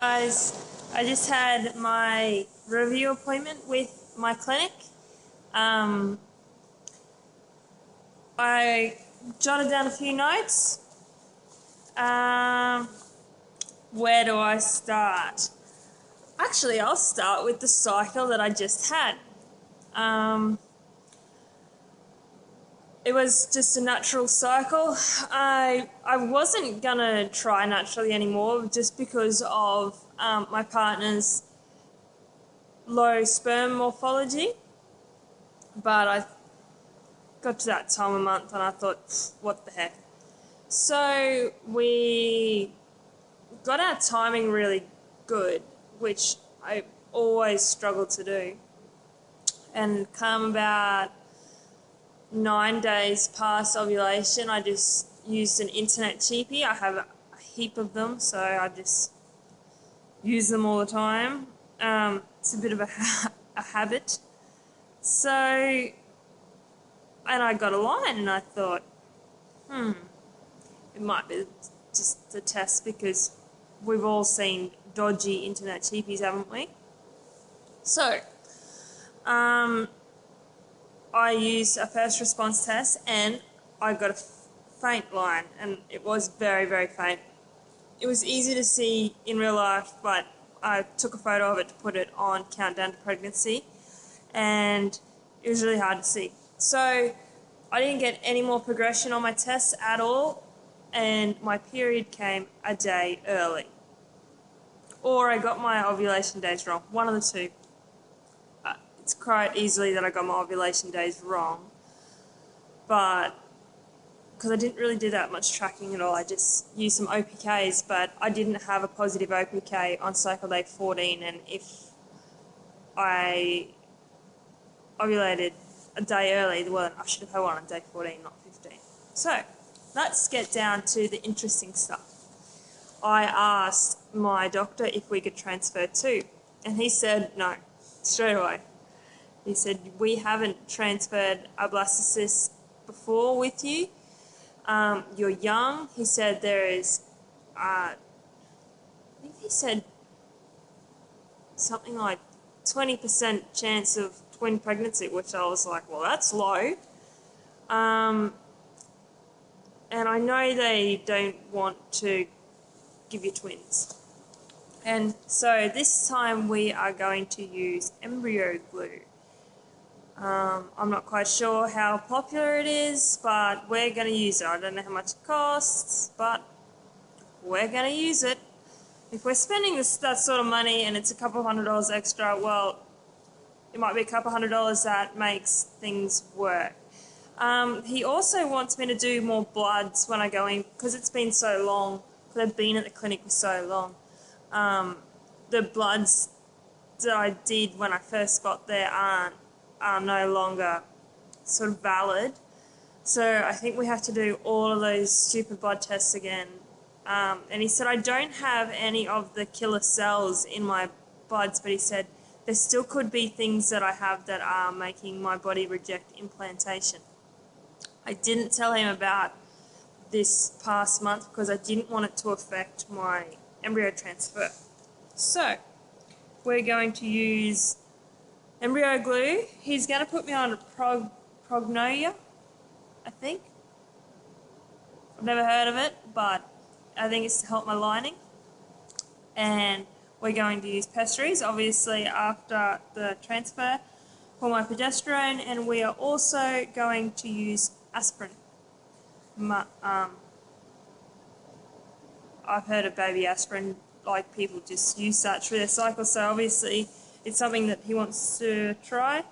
Guys, I just had my review appointment with my clinic. I jotted down a few notes. Where do I start? Actually, I'll start with the cycle that I just had. It was just a natural cycle. I wasn't gonna try naturally anymore just because of my partner's low sperm morphology, but I got to that time of month and I thought, what the heck. So we got our timing really good, which I always struggled to do. And come about 9 days past ovulation, I just used an internet cheapie. I have a heap of them, so I just use them all the time. It's a bit of a habit. So, and I got a line and I thought, it might be just a test because we've all seen dodgy internet cheapies, haven't we? So, I used a first response test and I got a faint line, and it was very, very faint. It was easy to see in real life, but I took a photo of it to put it on Countdown to Pregnancy, and it was really hard to see. So I didn't get any more progression on my tests at all, and my period came a day early. Or I got my ovulation days wrong, one of the two. It's quite easily that I got my ovulation days wrong, but because I didn't really do that much tracking at all, I just used some OPKs, but I didn't have a positive OPK on cycle day 14, and if I ovulated a day early, well, I should have had one on day 14, not 15. So let's get down to the interesting stuff. I asked my doctor if we could transfer too, and he said no, straight away. He said, we haven't transferred a blastocyst before with you. You're young. He said there is, I think he said something like 20% chance of twin pregnancy, which I was like, well, that's low. And I know they don't want to give you twins. And so this time we are going to use embryo glue. I'm not quite sure how popular it is, but we're going to use it. I don't know how much it costs, but we're going to use it. If we're spending that sort of money and it's a couple of $100 extra, well, it might be a couple $100 that makes things work. He also wants me to do more bloods when I go in, because it's been so long, because I've been at the clinic for so long. The bloods that I did when I first got there are no longer sort of valid. So I think we have to do all of those stupid blood tests again. And he said I don't have any of the killer cells in my bloods, but he said there still could be things that I have that are making my body reject implantation. I didn't tell him about this past month because I didn't want it to affect my embryo transfer. So we're going to use embryo glue. He's going to put me on Progynova, I think. I've never heard of it, but I think it's to help my lining. And we're going to use pessaries, obviously, after the transfer for my progesterone. And we are also going to use aspirin. I've heard of baby aspirin, like people just use that through their cycle, so obviously it's something that he wants to try.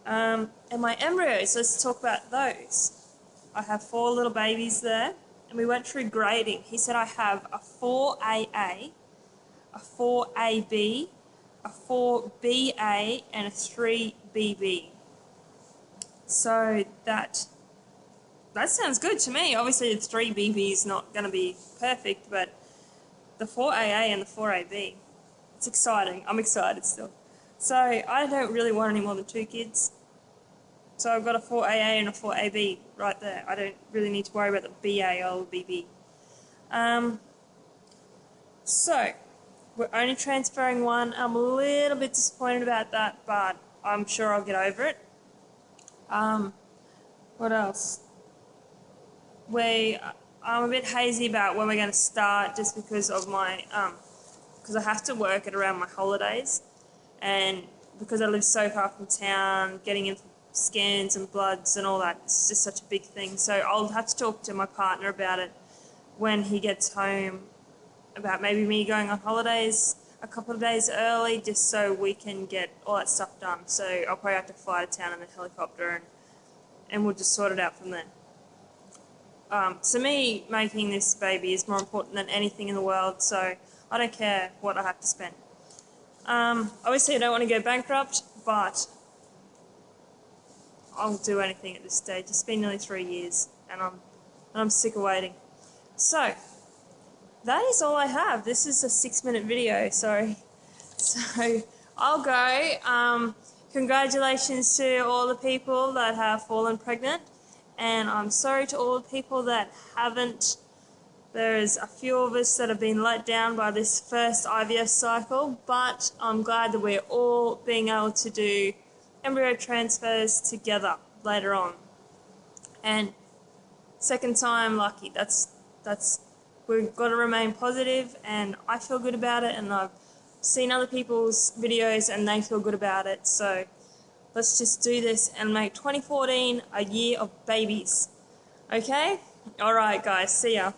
And my embryos, let's talk about those. I have 4 little babies there, and we went through grading. He said I have a 4AA, a 4AB, a 4BA, and a 3BB. So that sounds good to me. Obviously the 3BB is not going to be perfect, but the 4AA and the 4AB, it's exciting. I'm excited still. So I don't really want any more than 2 kids. So I've got a 4AA and a 4AB right there. I don't really need to worry about the BA or BB. So we're only transferring one. I'm a little bit disappointed about that, but I'm sure I'll get over it. What else? I'm a bit hazy about when we're going to start, just because of my because I have to work at around my holidays, and because I live so far from town, getting in scans and bloods and all that, it's just such a big thing. So I'll have to talk to my partner about it when he gets home, about maybe me going on holidays a couple of days early, just so we can get all that stuff done. So I'll probably have to fly to town in a helicopter, and we'll just sort it out from there. To me, making this baby is more important than anything in the world, so I don't care what I have to spend. Obviously I don't want to go bankrupt, but I'll do anything at this stage. It's been nearly 3 years, and I'm sick of waiting. So that is all I have. This is a 6-minute video, sorry. So I'll go. Congratulations to all the people that have fallen pregnant, and I'm sorry to all the people that haven't. There's a few of us that have been let down by this first IVF cycle, but I'm glad that we're all being able to do embryo transfers together later on. And second time lucky. That's we've got to remain positive, and I feel good about it, and I've seen other people's videos and they feel good about it. So let's just do this and make 2014 a year of babies. Okay? Alright guys, see ya.